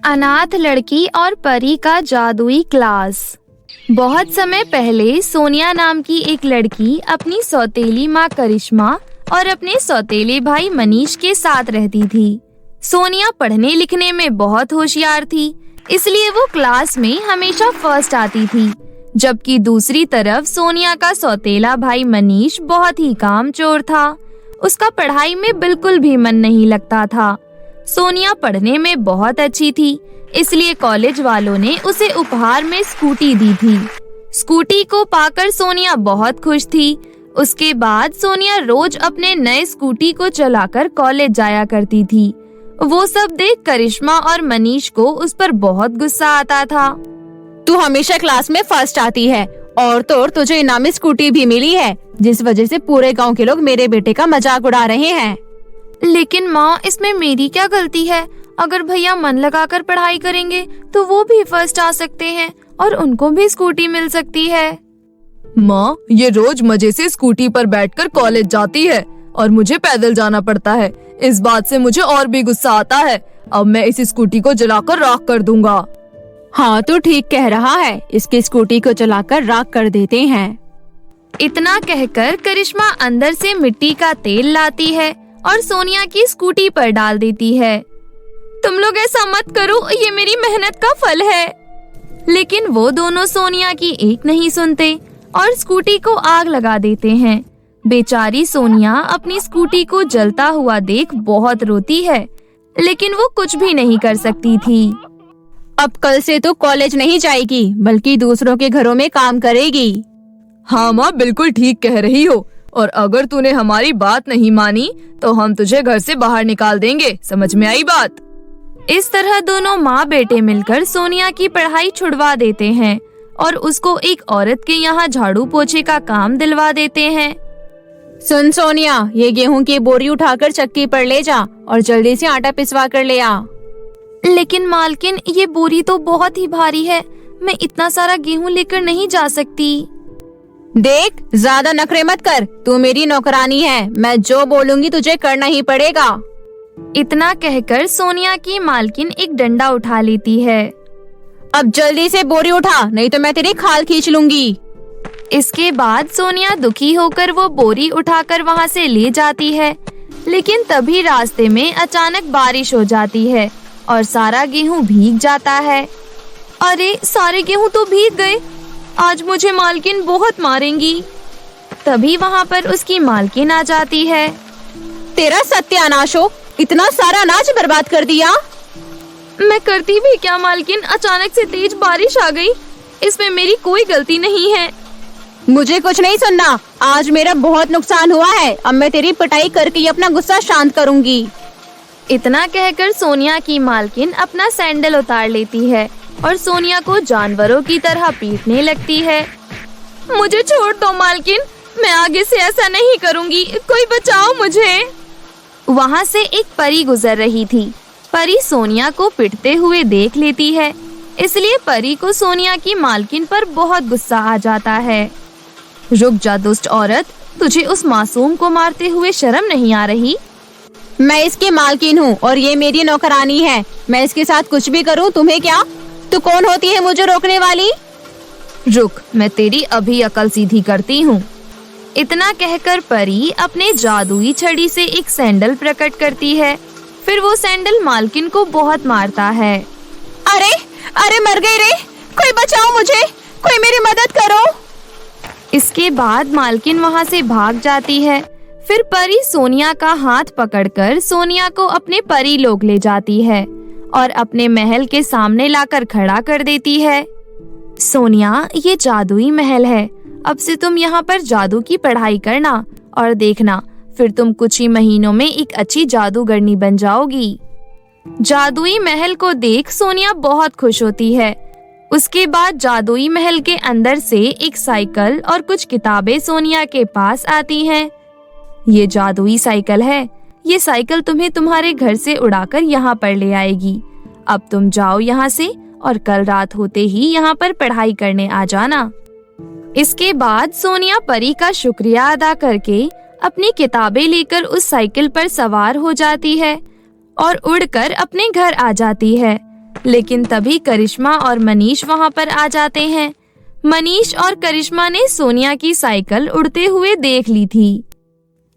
अनाथ लड़की और परी का जादुई क्लास। बहुत समय पहले सोनिया नाम की एक लड़की अपनी सौतेली माँ करिश्मा और अपने सौतेले भाई मनीष के साथ रहती थी। सोनिया पढ़ने लिखने में बहुत होशियार थी, इसलिए वो क्लास में हमेशा फर्स्ट आती थी। जबकि दूसरी तरफ सोनिया का सौतेला भाई मनीष बहुत ही कामचोर था। उसका पढ़ाई में बिल्कुल भी मन नहीं लगता था। सोनिया पढ़ने में बहुत अच्छी थी, इसलिए कॉलेज वालों ने उसे उपहार में स्कूटी दी थी। स्कूटी को पाकर सोनिया बहुत खुश थी। उसके बाद सोनिया रोज अपने नए स्कूटी को चलाकर कॉलेज जाया करती थी। वो सब देख करिश्मा और मनीष को उस पर बहुत गुस्सा आता था। तू हमेशा क्लास में फर्स्ट आती है और तो और तुझे इनामी स्कूटी भी मिली है, जिस वजह से पूरे गांव के लोग मेरे बेटे का मजाक उड़ा रहे हैं। लेकिन माँ, इसमें मेरी क्या गलती है? अगर भैया मन लगाकर पढ़ाई करेंगे तो वो भी फर्स्ट आ सकते हैं और उनको भी स्कूटी मिल सकती है। माँ, ये रोज मजे से स्कूटी पर बैठकर कॉलेज जाती है और मुझे पैदल जाना पड़ता है। इस बात से मुझे और भी गुस्सा आता है। अब मैं इस स्कूटी को जलाकर राख कर दूंगा। हाँ, तू ठीक कह रहा है, इसकी स्कूटी को जलाकर राख कर देते हैं। इतना कहकर करिश्मा अंदर से मिट्टी का तेल लाती है और सोनिया की स्कूटी पर डाल देती है। तुम लोग ऐसा मत करो, ये मेरी मेहनत का फल है। लेकिन वो दोनों सोनिया की एक नहीं सुनते और स्कूटी को आग लगा देते हैं। बेचारी सोनिया अपनी स्कूटी को जलता हुआ देख बहुत रोती है, लेकिन वो कुछ भी नहीं कर सकती थी। अब कल से तू कॉलेज नहीं जाएगी, बल्कि दूसरों के घरों में काम करेगी। हाँ माँ, बिल्कुल ठीक कह रही हो। और अगर तूने हमारी बात नहीं मानी तो हम तुझे घर से बाहर निकाल देंगे। समझ में आई बात? इस तरह दोनों माँ बेटे मिलकर सोनिया की पढ़ाई छुड़वा देते हैं और उसको एक औरत के यहाँ झाड़ू पोछे का काम दिलवा देते हैं। सुन सोनिया, ये गेहूं की बोरी उठाकर चक्की पर ले जा और जल्दी से आटा पिसवा कर ले आ। लेकिन मालकिन, ये बोरी तो बहुत ही भारी है, मैं इतना सारा गेहूं लेकर नहीं जा सकती। देख, ज्यादा नखरे मत कर, तू मेरी नौकरानी है, मैं जो बोलूंगी तुझे करना ही पड़ेगा। इतना कहकर सोनिया की मालकिन एक डंडा उठा लेती है। अब जल्दी से बोरी उठा, नहीं तो मैं तेरी खाल खींच लूंगी। इसके बाद सोनिया दुखी होकर वो बोरी उठाकर वहाँ से ले जाती है, लेकिन तभी रास्ते में अचानक बारिश हो जाती है और सारा गेहूं भीग जाता है। अरे, सारे गेहूं तो भीग गए, आज मुझे मालकिन बहुत मारेंगी। तभी वहाँ पर उसकी मालकिन आ जाती है। तेरा सत्यानाश हो, इतना सारा अनाज बर्बाद कर दिया। मैं करती भी क्या मालकिन, अचानक से तेज बारिश आ गई, इसमें मेरी कोई गलती नहीं है। मुझे कुछ नहीं सुनना, आज मेरा बहुत नुकसान हुआ है, अब मैं तेरी पिटाई करके अपना गुस्सा शांत करूंगी। इतना कहकर सोनिया की मालकिन अपना सैंडल उतार लेती है और सोनिया को जानवरों की तरह पीटने लगती है। मुझे छोड़ दो मालकिन, मैं आगे से ऐसा नहीं करूंगी, कोई बचाओ मुझे। वहाँ से एक परी गुजर रही थी। परी सोनिया को पिटते हुए देख लेती है, इसलिए परी को सोनिया की मालकिन पर बहुत गुस्सा आ जाता है। रुक जा दुष्ट औरत, तुझे उस मासूम को मारते हुए शर्म नहीं आ रही? मैं इसकी मालकिन हूँ और ये मेरी नौकरानी है, मैं इसके साथ कुछ भी करूँ तुम्हें क्या? तू कौन होती है मुझे रोकने वाली? रुक, मैं तेरी अभी अकल सीधी करती हूँ। इतना कहकर परी अपने जादुई छड़ी से एक सैंडल प्रकट करती है। फिर वो सैंडल मालकिन को बहुत मारता है। अरे अरे, मर गई रे, कोई बचाओ मुझे, कोई मेरी मदद करो। इसके बाद मालकिन वहाँ से भाग जाती है। फिर परी सोनिया का हाथ पकड़कर सोनिया को अपने परी लोक ले जाती है और अपने महल के सामने लाकर खड़ा कर देती है। सोनिया, ये जादुई महल है, अब से तुम यहाँ पर जादू की पढ़ाई करना और देखना, फिर तुम कुछ ही महीनों में एक अच्छी जादूगरनी बन जाओगी। जादुई महल को देख सोनिया बहुत खुश होती है। उसके बाद जादुई महल के अंदर से एक साइकिल और कुछ किताबें सोनिया के पास आती हैं। ये जादुई साइकिल है, ये साइकिल तुम्हें तुम्हारे घर से उड़ाकर यहाँ पर ले आएगी। अब तुम जाओ यहाँ से और कल रात होते ही यहाँ पर पढ़ाई करने आ जाना। इसके बाद सोनिया परी का शुक्रिया अदा करके अपनी किताबें लेकर उस साइकिल पर सवार हो जाती है और उड़कर अपने घर आ जाती है। लेकिन तभी करिश्मा और मनीष वहाँ पर आ जाते हैं। मनीष और करिश्मा ने सोनिया की साइकिल उड़ते हुए देख ली थी।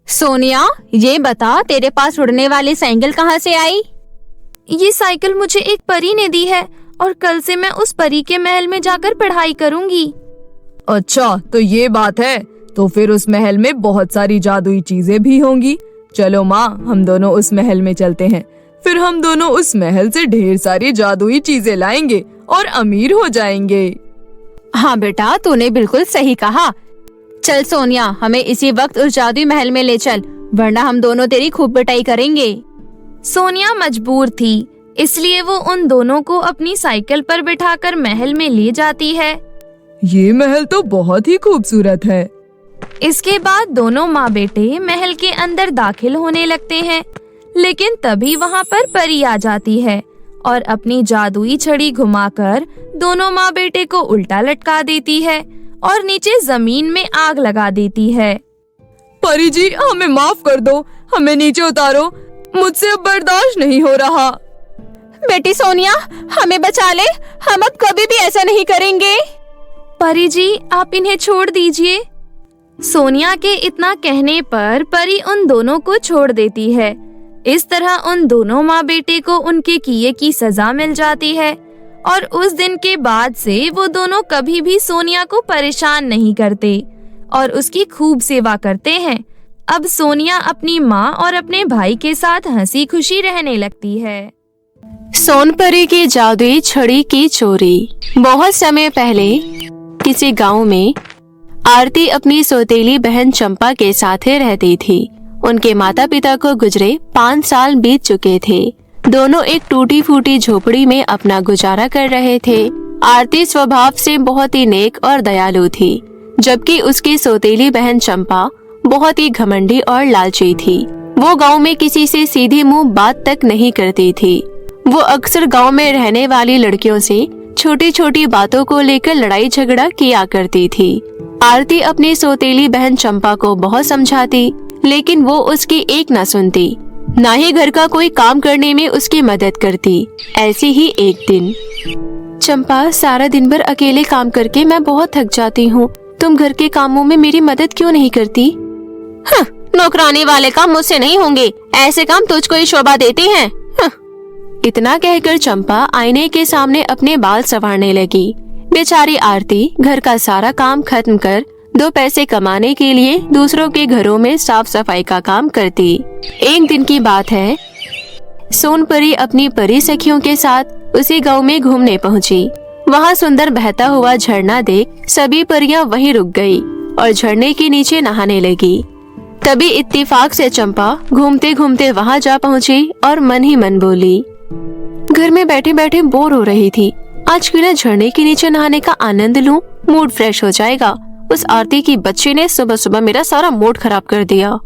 सोनिया, ये बता तेरे पास उड़ने वाली साइकिल कहाँ से आई? ये साइकिल मुझे एक परी ने दी है और कल से मैं उस परी के महल में जाकर पढ़ाई करूंगी। अच्छा, तो ये बात है। तो फिर उस महल में बहुत सारी जादुई चीजें भी होंगी। चलो माँ, हम दोनों उस महल में चलते हैं। फिर हम दोनों उस महल से ढेर सारी जादुई चीजें लाएंगे और अमीर हो जाएंगे। हाँ बेटा, तूने बिल्कुल सही कहा। चल सोनिया, हमें इसी वक्त उस जादुई महल में ले चल, वरना हम दोनों तेरी खूब पिटाई करेंगे। सोनिया मजबूर थी, इसलिए वो उन दोनों को अपनी साइकिल पर बिठाकर महल में ले जाती है। ये महल तो बहुत ही खूबसूरत है। इसके बाद दोनों माँ बेटे महल के अंदर दाखिल होने लगते हैं, लेकिन तभी वहाँ पर परी आ जाती है और अपनी जादुई छड़ी घुमाकर दोनों माँ बेटे को उल्टा लटका देती है और नीचे जमीन में आग लगा देती है। परी जी, हमें माफ कर दो, हमें नीचे उतारो, मुझसे अब बर्दाश्त नहीं हो रहा। बेटी सोनिया, हमें बचा ले, हम अब कभी भी ऐसा नहीं करेंगे। परी जी, आप इन्हें छोड़ दीजिए। सोनिया के इतना कहने पर परी उन दोनों को छोड़ देती है। इस तरह उन दोनों माँ बेटे को उनके किए की सजा मिल जाती है और उस दिन के बाद से वो दोनों कभी भी सोनिया को परेशान नहीं करते और उसकी खूब सेवा करते हैं। अब सोनिया अपनी माँ और अपने भाई के साथ हंसी खुशी रहने लगती है। सोनपरी की जादुई छड़ी की चोरी। बहुत समय पहले किसी गांव में आरती अपनी सौतेली बहन चंपा के साथ रहती थी। उनके माता पिता को गुजरे 5 साल बीत चुके थे। दोनों एक टूटी फूटी झोपड़ी में अपना गुजारा कर रहे थे। आरती स्वभाव से बहुत ही नेक और दयालु थी, जबकि उसकी सौतेली बहन चंपा बहुत ही घमंडी और लालची थी। वो गांव में किसी से सीधे मुंह बात तक नहीं करती थी। वो अक्सर गांव में रहने वाली लड़कियों से छोटी छोटी बातों को लेकर लड़ाई झगड़ा किया करती थी। आरती अपनी सौतेली बहन चंपा को बहुत समझाती, लेकिन वो उसकी एक न सुनती, ना ही घर का कोई काम करने में उसकी मदद करती। ऐसे ही एक दिन, चंपा, सारा दिन भर अकेले काम करके मैं बहुत थक जाती हूँ। तुम घर के कामों में मेरी मदद क्यों नहीं करती? हाँ, नौकरानी वाले काम मुझसे नहीं होंगे, ऐसे काम तुझको ही शोभा देते हैं। हाँ। इतना कहकर चंपा आईने के सामने अपने बाल संवारने लगी। बेचारी आरती घर का सारा काम खत्म कर 2 पैसे कमाने के लिए दूसरों के घरों में साफ सफाई का काम करती। एक दिन की बात है, सोनपरी अपनी परी सखियों के साथ उसी गांव में घूमने पहुंची। वहां सुंदर बहता हुआ झरना देख सभी परियां वहीं रुक गई और झरने के नीचे नहाने लगी। तभी इत्तेफाक से चंपा घूमते घूमते वहां जा पहुंची और मन ही मन बोली, घर में बैठे बैठे बोर हो रही थी, आज क्यों न झरने के नीचे नहाने का आनंद लूं, मूड फ्रेश हो जाएगा। उस आरती की बच्ची ने सुबह सुबह मेरा सारा मूड खराब कर दिया।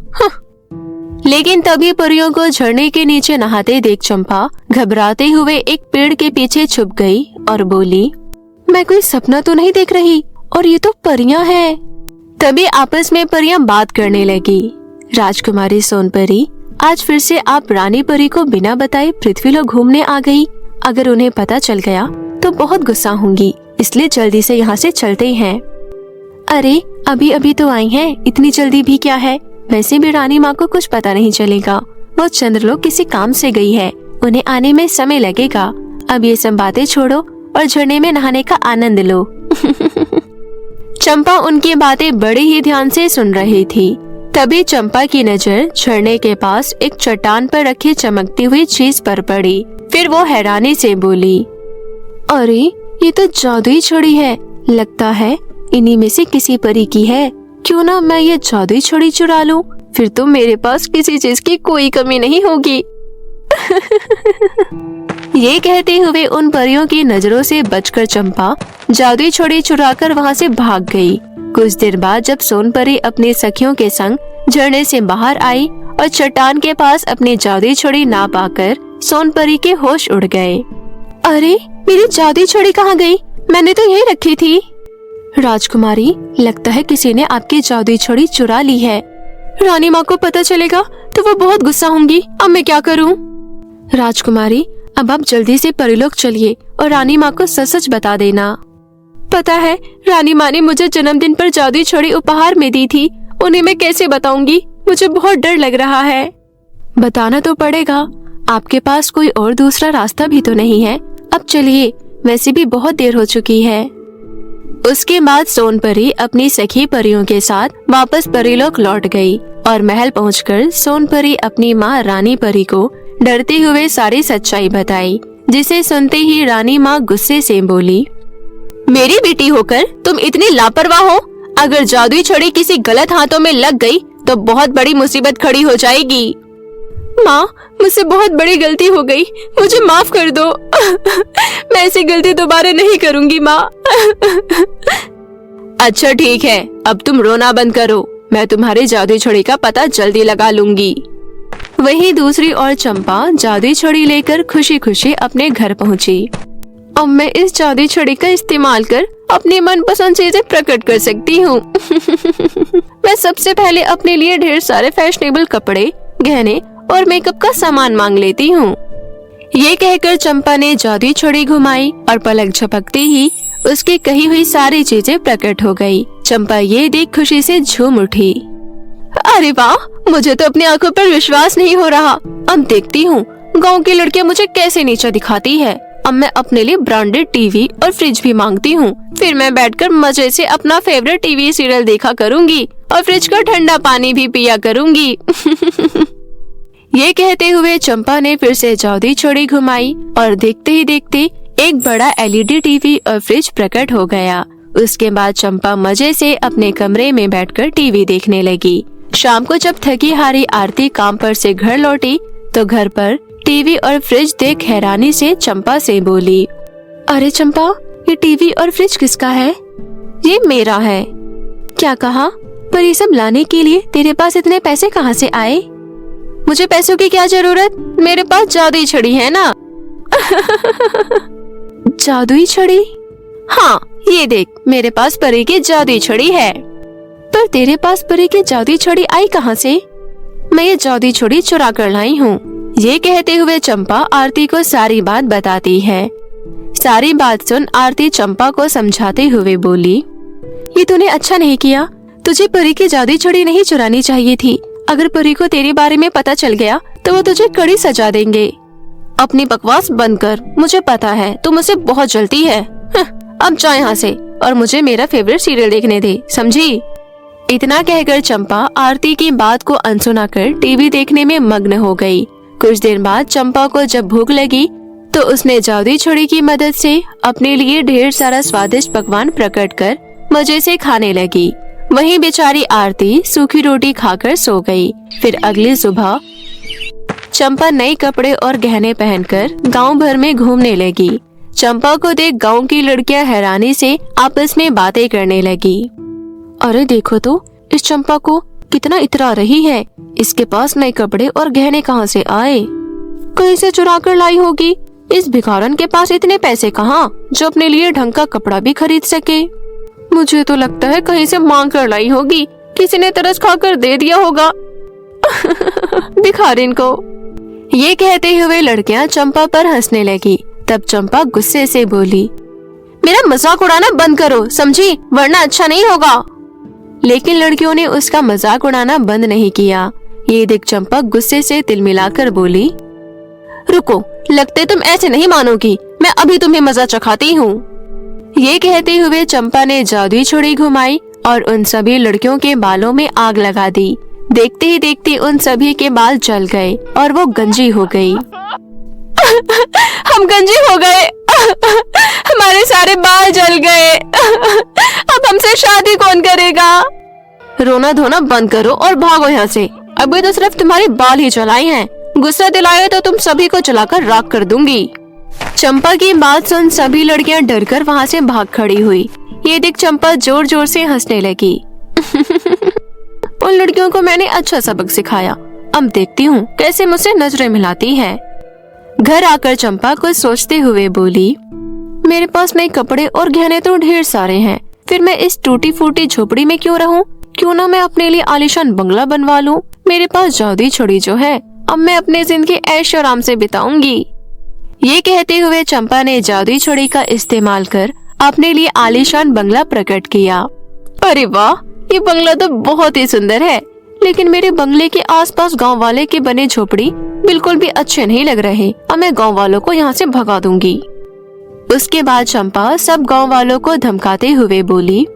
लेकिन तभी परियों को झरने के नीचे नहाते देख चंपा घबराते हुए एक पेड़ के पीछे छुप गई और बोली, मैं कोई सपना तो नहीं देख रही, और ये तो परियां हैं। तभी आपस में परियां बात करने लगी। राजकुमारी सोनपरी, आज फिर से आप रानी परी को बिना बताए पृथ्वीलोक घूमने आ गई। अगर उन्हें पता चल गया तो बहुत गुस्सा होंगी, इसलिए जल्दी से यहाँ से चलते हैं। अरे अभी अभी तो आई हैं, इतनी जल्दी भी क्या है? वैसे भी रानी माँ को कुछ पता नहीं चलेगा, वो चंद्रलोक किसी काम से गई है, उन्हें आने में समय लगेगा। अब ये सब बातें छोड़ो और झरने में नहाने का आनंद लो। चंपा उनकी बातें बड़े ही ध्यान से सुन रही थी। तभी चंपा की नजर झरने के पास एक चट्टान पर रखी चमकती हुई चीज पर पड़ी। फिर वो हैरानी से बोली, अरे ये तो जादुई छड़ी है, लगता है इन्हीं में से किसी परी की है। क्यों ना मैं ये जादुई छड़ी चुरा लूं, फिर तो मेरे पास किसी चीज की कोई कमी नहीं होगी। ये कहते हुए उन परियों की नजरों से बचकर चंपा जादुई छड़ी चुराकर वहाँ से भाग गई। कुछ देर बाद जब सोनपरी अपनी सखियों के संग झरने से बाहर आई और चट्टान के पास अपनी जादुई छड़ी ना पाकर सोनपरी के होश उड़ गए। अरे मेरी जादुई छड़ी कहाँ गई? मैंने तो यहीं रखी थी। राजकुमारी, लगता है किसी ने आपकी जादुई छड़ी चुरा ली है। रानी माँ को पता चलेगा तो वो बहुत गुस्सा होंगी। अब मैं क्या करूँ? राजकुमारी, अब आप जल्दी से परीलोक चलिए और रानी माँ को सच सच बता देना। पता है, रानी माँ ने मुझे जन्मदिन पर जादुई छड़ी उपहार में दी थी। उन्हें मैं कैसे बताऊंगी? मुझे बहुत डर लग रहा है। बताना तो पड़ेगा। आपके पास कोई और दूसरा रास्ता भी तो नहीं है। अब चलिए, वैसे भी बहुत देर हो चुकी है। उसके बाद सोनपरी अपनी सखी परियों के साथ वापस परीलोक लौट गई और महल पहुंचकर सोनपरी अपनी माँ रानी परी को डरते हुए सारी सच्चाई बताई, जिसे सुनते ही रानी माँ गुस्से से बोली, मेरी बेटी होकर तुम इतनी लापरवाह हो। अगर जादुई छड़ी किसी गलत हाथों में लग गई तो बहुत बड़ी मुसीबत खड़ी हो जाएगी। माँ, मुझसे बहुत बड़ी गलती हो गई, मुझे माफ कर दो। मैं ऐसी गलती दोबारा नहीं करूंगी माँ। अच्छा ठीक है, अब तुम रोना बंद करो। मैं तुम्हारी जादुई छड़ी का पता जल्दी लगा लूंगी। वहीं दूसरी ओर चंपा जादुई छड़ी लेकर खुशी खुशी अपने घर पहुंची। अब मैं इस जादुई छड़ी का इस्तेमाल कर अपनी मनपसंद चीजें प्रकट कर सकती हूँ। मैं सबसे पहले अपने लिए ढेर सारे फैशनेबल कपड़े, गहने और मेकअप का सामान मांग लेती हूँ। ये कहकर चंपा ने जादुई छड़ी घुमाई और पलक झपकते ही उसकी कही हुई सारी चीजें प्रकट हो गई। चंपा ये देख खुशी से झूम उठी। अरे वाह, मुझे तो अपनी आंखों पर विश्वास नहीं हो रहा। अब देखती हूँ गांव की लड़कियां मुझे कैसे नीचा दिखाती है। अब मैं अपने लिए ब्रांडेड टीवी और फ्रिज भी मांगती हूँ। फिर मैं बैठकर मजे से अपना फेवरेट टीवी सीरियल देखा करूँगी और फ्रिज का ठंडा पानी भी पिया करूँगी। ये कहते हुए चंपा ने फिर से जादुई छड़ी घुमाई और देखते ही देखते एक बड़ा एलईडी टीवी और फ्रिज प्रकट हो गया। उसके बाद चंपा मजे से अपने कमरे में बैठकर टीवी देखने लगी। शाम को जब थकी हारी आरती काम पर से घर लौटी तो घर पर टीवी और फ्रिज देख हैरानी से चंपा से बोली, अरे चंपा, ये टीवी और फ्रिज किसका है? ये मेरा है। क्या कहा? पर ये सब लाने के लिए तेरे पास इतने पैसे कहाँ से आए? मुझे पैसों की क्या जरूरत, मेरे पास जादुई छड़ी है ना। जादुई छड़ी? हाँ, ये देख, मेरे पास परी की जादुई छड़ी है। पर तेरे पास परी की जादुई छड़ी आई कहाँ से? मैं ये जादुई छड़ी चुरा कर लाई हूँ। ये कहते हुए चंपा आरती को सारी बात बताती है। सारी बात सुन आरती चंपा को समझाते हुए बोली, ये तूने अच्छा नहीं किया। तुझे परी की जादुई छड़ी नहीं चुरानी चाहिए थी। अगर परी को तेरे बारे में पता चल गया तो वो तुझे कड़ी सजा देंगे। अपनी बकवास बंद कर, मुझे पता है तू मुझसे बहुत जलती है। अब जा यहाँ से और मुझे मेरा फेवरेट सीरियल देखने दे, समझी? इतना कहकर चंपा आरती की बात को अनसुना कर टीवी देखने में मग्न हो गई। कुछ देर बाद चंपा को जब भूख लगी तो उसने जादुई छड़ी की मदद से अपने लिए ढेर सारा स्वादिष्ट पकवान प्रकट कर मजे से खाने लगी। वहीं बेचारी आरती सूखी रोटी खाकर सो गई। फिर अगली सुबह चंपा नए कपड़े और गहने पहनकर गांव भर में घूमने लगी। चंपा को देख गांव की लड़कियां हैरानी से आपस में बातें करने लगी। अरे देखो तो, इस चंपा को कितना इतरा रही है। इसके पास नए कपड़े और गहने कहाँ से आए? कहीं से चुरा कर लाई होगी। इस भिखारन के पास इतने पैसे कहाँ जो अपने लिए ढंग का कपड़ा भी खरीद सके। मुझे तो लगता है कहीं से मांग कर लाई होगी, किसी ने तरस खाकर दे दिया होगा। भिखारिन को। ये कहते हुए लड़कियां चंपा पर हंसने लगी। तब चंपा गुस्से से बोली, मेरा मजाक उड़ाना बंद करो, समझी? वरना अच्छा नहीं होगा। लेकिन लड़कियों ने उसका मजाक उड़ाना बंद नहीं किया। ये देख चंपा गुस्से से तिलमिलाकर बोली, रुको, लगते तुम ऐसे नहीं मानोगी। मैं अभी तुम्हें मजा चखाती हूँ। ये कहते हुए चंपा ने जादुई छड़ी घुमाई और उन सभी लड़कियों के बालों में आग लगा दी। देखते ही देखते उन सभी के बाल जल गए और वो गंजी हो गई। हम गंजी हो गए। हमारे सारे बाल जल गए। अब हमसे शादी कौन करेगा? रोना धोना बंद करो और भागो यहाँ से। अभी तो सिर्फ तुम्हारे बाल ही जलाए हैं। गुस्सा दिलाए तो तुम सभी को जलाकर राख कर दूंगी। चंपा की बात सुन सभी लड़कियां डरकर वहाँ से भाग खड़ी हुई। ये देख चंपा जोर जोर से हंसने लगी। उन लड़कियों को मैंने अच्छा सबक सिखाया। अब देखती हूँ कैसे मुझसे नजरें मिलाती है। घर आकर चंपा कुछ सोचते हुए बोली, मेरे पास नए कपड़े और गहने तो ढेर सारे हैं। फिर मैं इस टूटी फूटी झोपड़ी में क्यों रहूं? क्यों ना मैं अपने लिए आलीशान बंगला बनवा लूं। मेरे पास जादुई छड़ी जो है, अब मैं अपनी जिंदगी ऐश आराम से बिताऊंगी। ये कहते हुए चंपा ने जादुई छड़ी का इस्तेमाल कर अपने लिए आलीशान बंगला प्रकट किया। अरे वाह, ये बंगला तो बहुत ही सुंदर है, लेकिन मेरे बंगले के आसपास गांव वाले के बने झोपड़ी बिल्कुल भी अच्छे नहीं लग रहे। अब मैं गांव वालों को यहाँ से भगा दूंगी। उसके बाद चंपा सब गांव वालों को धमकाते हुए बोली,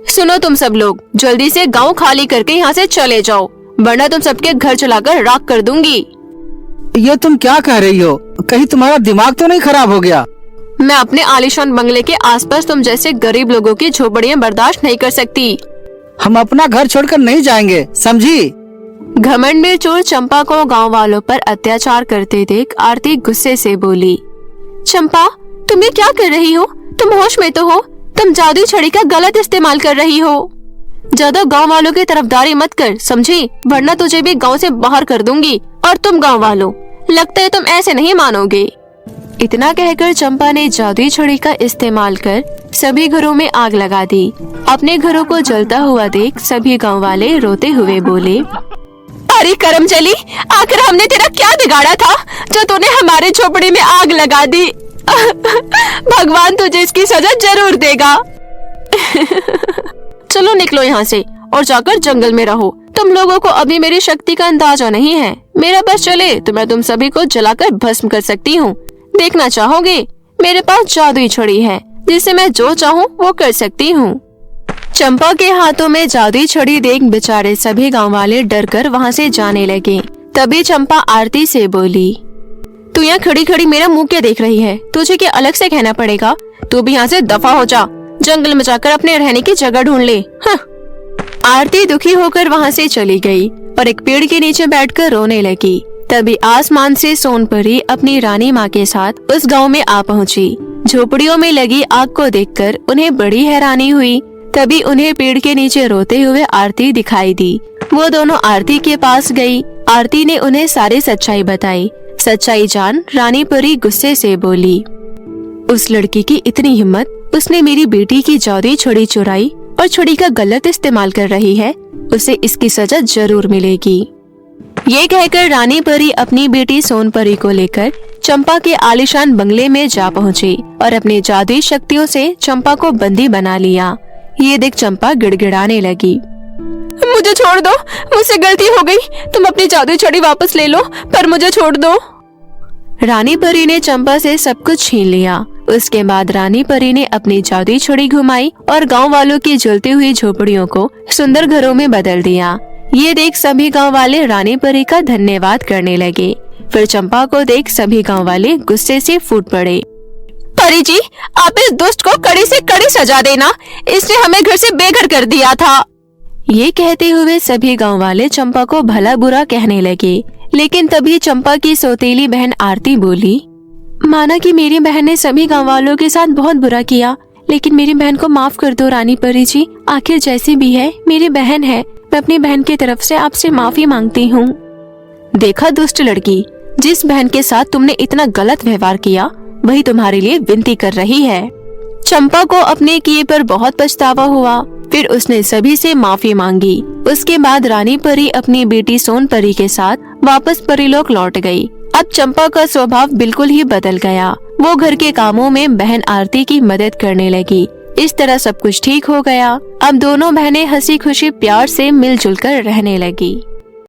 सुनो तुम सब लोग, जल्दी से गांव खाली करके यहाँ से चले जाओ, वरना तुम सबके घर चलाकर राख कर दूंगी। ये तुम क्या कह रही हो? कहीं तुम्हारा दिमाग तो नहीं खराब हो गया? मैं अपने आलीशान बंगले के आसपास तुम जैसे गरीब लोगों की झोपड़ियाँ बर्दाश्त नहीं कर सकती। हम अपना घर छोड़कर नहीं जाएंगे, समझी? घमंड में चोर चंपा को गांव वालों पर अत्याचार करते देख आरती गुस्से से बोली, चंपा तुम ये क्या कर रही हो? तुम होश में तो हो? तुम जादुई छड़ी का गलत इस्तेमाल कर रही हो। ज्यादा गांव वालों की तरफदारी मत कर, समझी? वरना तुझे भी गांव से बाहर कर दूंगी। और तुम गांव वालों, लगता है तुम ऐसे नहीं मानोगे। इतना कहकर चंपा ने जादुई छड़ी का इस्तेमाल कर सभी घरों में आग लगा दी। अपने घरों को जलता हुआ देख सभी गांव वाले रोते हुए बोले, अरे करमचली, आखिर हमने तेरा क्या बिगाड़ा था जो तूने हमारे झोपड़ी में आग लगा दी? भगवान तुझे इसकी सजा जरूर देगा। चलो निकलो यहाँ से और जाकर जंगल में रहो। तुम लोगों को अभी मेरी शक्ति का अंदाजा नहीं है। मेरा बस चले तो मैं तुम सभी को जलाकर भस्म कर सकती हूँ। देखना चाहोगे? मेरे पास जादुई छड़ी है जिससे मैं जो चाहूँ वो कर सकती हूँ। चंपा के हाथों में जादुई छड़ी देख बेचारे सभी गांव वाले डर कर वहाँ से जाने लगे। तभी चंपा आरती से बोली, तू यहाँ खड़ी खड़ी मेरा मुंह क्या देख रही है? तुझे क्या अलग से कहना पड़ेगा? तू भी यहाँ से दफा हो जा, जंगल में जाकर अपने रहने की जगह ढूंढ ले। आरती दुखी होकर वहाँ से चली गई और एक पेड़ के नीचे बैठकर रोने लगी। तभी आसमान से सोनपरी अपनी रानी माँ के साथ उस गांव में आ पहुँची। झोपड़ियों में लगी आग को देखकर उन्हें बड़ी हैरानी हुई। तभी उन्हें पेड़ के नीचे रोते हुए आरती दिखाई दी। वो दोनों आरती के पास गई। आरती ने उन्हें सारी सच्चाई बताई। सच्चाई जान रानी परी गुस्से से बोली, उस लड़की की इतनी हिम्मत, उसने मेरी बेटी की जादुई छड़ी चुराई और छड़ी का गलत इस्तेमाल कर रही है। उसे इसकी सजा जरूर मिलेगी। ये कहकर रानी परी अपनी बेटी सोनपरी को लेकर चंपा के आलीशान बंगले में जा पहुँची और अपनी जादुई शक्तियों से चंपा को बंदी बना लिया। ये देख चंपा गिड़गिड़ाने लगी, मुझे छोड़ दो, मुझसे गलती हो गई। तुम अपनी जादुई छड़ी वापस ले लो, पर मुझे छोड़ दो। रानी परी ने चंपा से सब कुछ छीन लिया। उसके बाद रानी परी ने अपनी जादुई छड़ी घुमाई और गांव वालों की जलती हुई झोपड़ियों को सुंदर घरों में बदल दिया। ये देख सभी गांव वाले रानी परी का धन्यवाद करने लगे। फिर चंपा को देख सभी गांव वाले गुस्से से फूट पड़े। परी जी, आप इस दुष्ट को कड़ी से कड़ी सजा देना, इसने हमें घर से बेघर कर दिया था। ये कहते हुए सभी गांव वाले चंपा को भला बुरा कहने लगे। लेकिन तभी चंपा की सौतेली बहन आरती बोली, माना कि मेरी बहन ने सभी गांव वालों के साथ बहुत बुरा किया, लेकिन मेरी बहन को माफ कर दो रानी परी जी। आखिर जैसी भी है मेरी बहन है, मैं अपनी बहन की तरफ से आपसे माफी मांगती हूँ। देखा दुष्ट लड़की, जिस बहन के साथ तुमने इतना गलत व्यवहार किया वही तुम्हारे लिए विनती कर रही है। चंपा को अपने किए पर बहुत पछतावा हुआ। फिर उसने सभी से माफी मांगी। उसके बाद रानी परी अपनी बेटी सोनपरी के साथ वापस परीलोक लौट गई। अब चंपा का स्वभाव बिल्कुल ही बदल गया। वो घर के कामों में बहन आरती की मदद करने लगी। इस तरह सब कुछ ठीक हो गया। अब दोनों बहनें हंसी खुशी प्यार से मिलजुल कर रहने लगी।